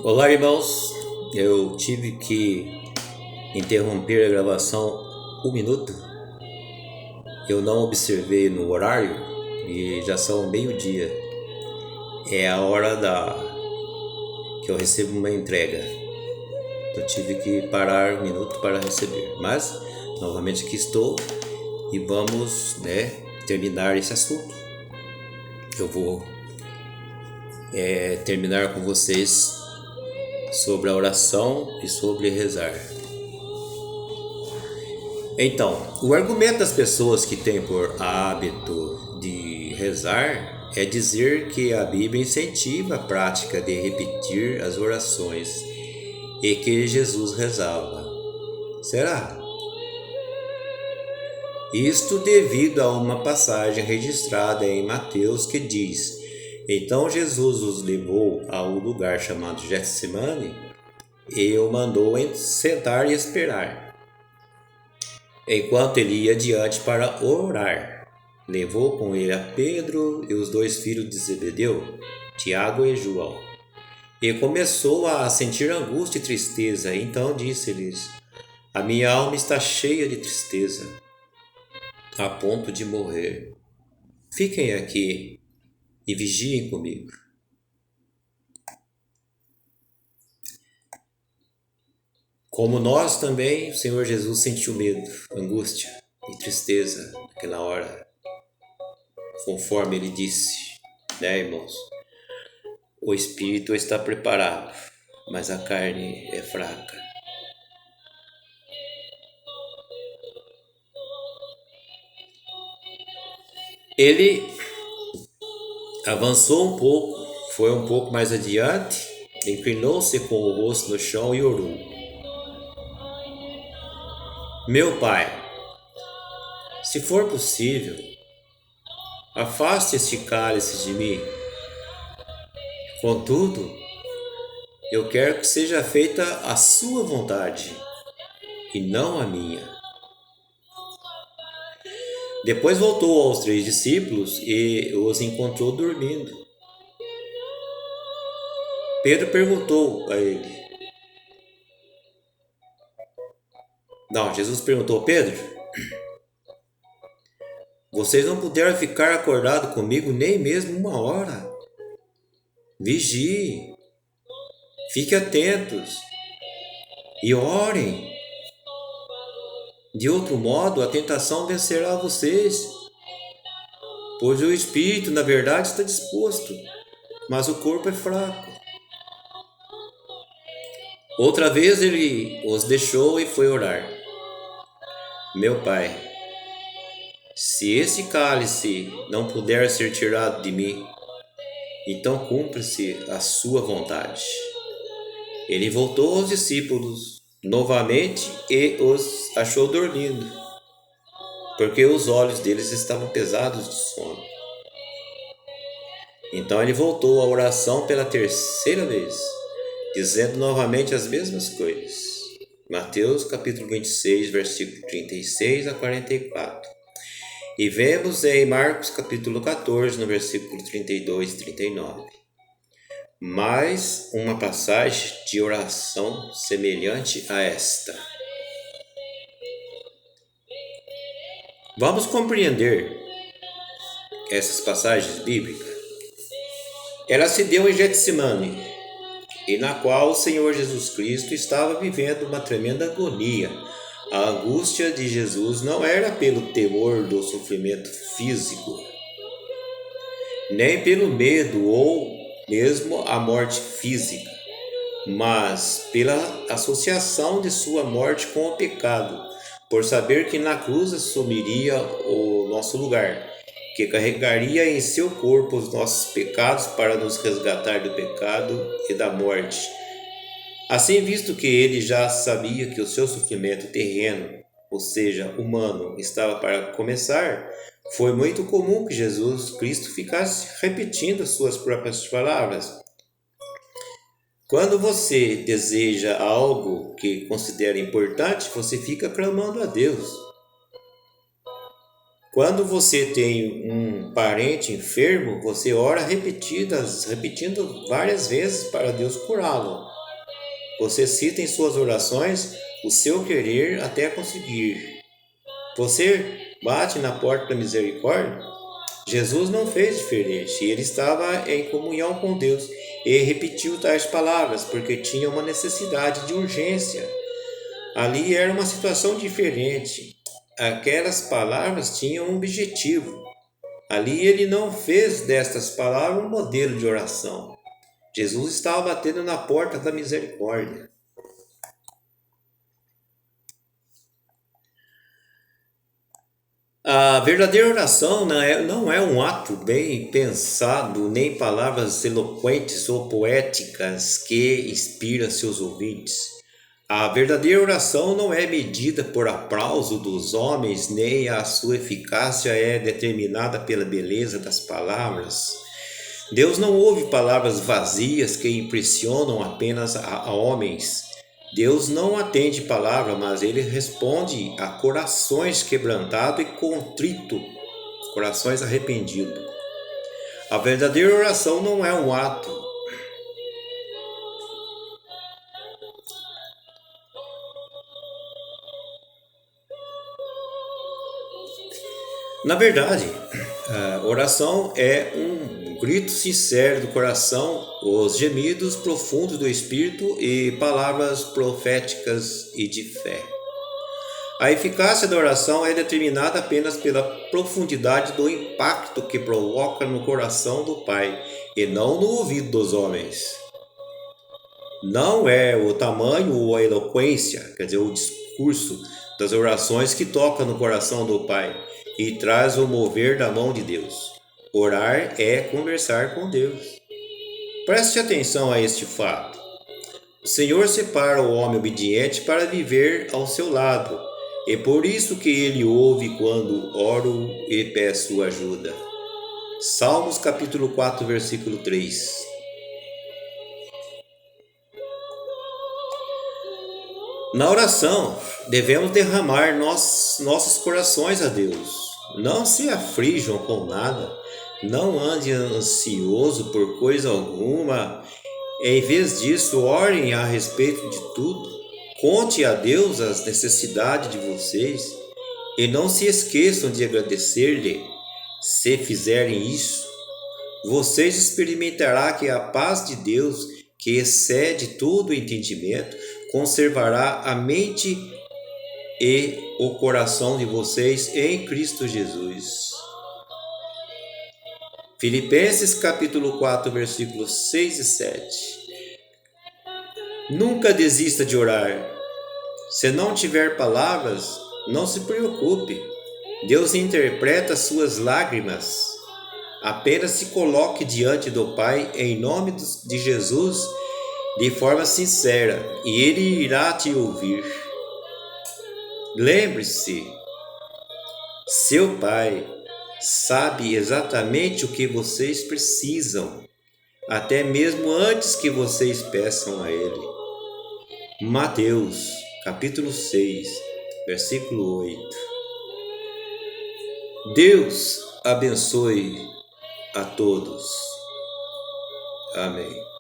Olá, irmãos. Eu tive que interromper a gravação um minuto. Eu não observei no horário e já são meio-dia. É a hora que eu recebo uma entrega. Eu tive que parar um minuto para receber. Mas, novamente aqui estou e vamos, terminar esse assunto. Eu vou terminar com vocês sobre a oração e sobre rezar. Então, o argumento das pessoas que têm por hábito de rezar é dizer que a Bíblia incentiva a prática de repetir as orações e que Jesus rezava. Será? Isto devido a uma passagem registrada em Mateus que diz: Então Jesus os levou a um lugar chamado Getsemane e o mandou sentar e esperar. Enquanto ele ia adiante para orar, levou com ele a Pedro e os dois filhos de Zebedeu, Tiago e João. E começou a sentir angústia e tristeza. Então disse-lhes: A minha alma está cheia de tristeza, a ponto de morrer. Fiquem aqui e vigiem comigo. Como nós também, o Senhor Jesus sentiu medo, angústia e tristeza naquela hora, conforme ele disse, irmãos? O espírito está preparado, mas a carne é fraca. Ele avançou um pouco, foi um pouco mais adiante, inclinou-se com o rosto no chão e orou: Meu Pai, se for possível, afaste este cálice de mim. Contudo, eu quero que seja feita a sua vontade e não a minha. Depois voltou aos 3 discípulos e os encontrou dormindo. Pedro perguntou a ele. Jesus perguntou: Pedro, vocês não puderam ficar acordados comigo nem mesmo uma hora? Vigiem, fiquem atentos e orem. De outro modo, a tentação vencerá vocês, pois o espírito, na verdade, está disposto, mas o corpo é fraco. Outra vez ele os deixou e foi orar: Meu Pai, se esse cálice não puder ser tirado de mim, então cumpra-se a sua vontade. Ele voltou aos discípulos novamente e os achou dormindo, porque os olhos deles estavam pesados de sono. Então ele voltou à oração pela terceira vez, dizendo novamente as mesmas coisas. Mateus capítulo 26, versículo 36 a 44. E vemos em Marcos capítulo 14, no versículo 32 e 39. Mais uma passagem de oração semelhante a esta. Vamos compreender essas passagens bíblicas. Ela se deu em Getsemane, e na qual o Senhor Jesus Cristo estava vivendo uma tremenda agonia. A angústia de Jesus não era pelo temor do sofrimento físico, nem pelo medo ou mesmo a morte física, mas pela associação de sua morte com o pecado, por saber que na cruz assumiria o nosso lugar, que carregaria em seu corpo os nossos pecados para nos resgatar do pecado e da morte. Assim, visto que ele já sabia que o seu sofrimento terreno, ou seja, humano, estava para começar, foi muito comum que Jesus Cristo ficasse repetindo as suas próprias palavras. Quando você deseja algo que considera importante, você fica clamando a Deus. Quando você tem um parente enfermo, você ora repetindo várias vezes para Deus curá-lo. Você cita em suas orações o seu querer até conseguir. Você bate na porta da misericórdia? Jesus não fez diferente. Ele estava em comunhão com Deus e repetiu tais palavras porque tinha uma necessidade de urgência. Ali era uma situação diferente. Aquelas palavras tinham um objetivo. Ali ele não fez destas palavras um modelo de oração. Jesus estava batendo na porta da misericórdia. A verdadeira oração não é um ato bem pensado, nem palavras eloquentes ou poéticas que inspiram seus ouvintes. A verdadeira oração não é medida por aplauso dos homens, nem a sua eficácia é determinada pela beleza das palavras. Deus não ouve palavras vazias que impressionam apenas a homens. Deus não atende palavra, mas ele responde a corações quebrantados e contrito, corações arrependidos. A verdadeira oração não é um ato. Na verdade, a oração é um grito sincero do coração, os gemidos profundos do espírito e palavras proféticas e de fé. A eficácia da oração é determinada apenas pela profundidade do impacto que provoca no coração do Pai e não no ouvido dos homens. Não é o tamanho ou a eloquência, quer dizer, o discurso das orações que toca no coração do Pai e traz o mover da mão de Deus. Orar é conversar com Deus. Preste atenção a este fato. O Senhor separa o homem obediente para viver ao seu lado. É por isso que ele ouve quando oro e peço ajuda. Salmos capítulo 4, versículo 3. Na oração, devemos derramar nossos corações a Deus. Não se aflijam com nada, não ande ansioso por coisa alguma. Em vez disso, orem a respeito de tudo. Conte a Deus as necessidades de vocês e não se esqueçam de agradecer-lhe. Se fizerem isso, vocês experimentarão que a paz de Deus, que excede todo o entendimento, conservará a mente e o coração de vocês em Cristo Jesus. Filipenses capítulo 4, versículos 6 e 7. Nunca desista de orar. Se não tiver palavras, não se preocupe. Deus interpreta suas lágrimas. Apenas se coloque diante do Pai em nome de Jesus de forma sincera e Ele irá te ouvir. Lembre-se, seu Pai sabe exatamente o que vocês precisam, até mesmo antes que vocês peçam a Ele. Mateus, capítulo 6, versículo 8. Deus abençoe a todos. Amém.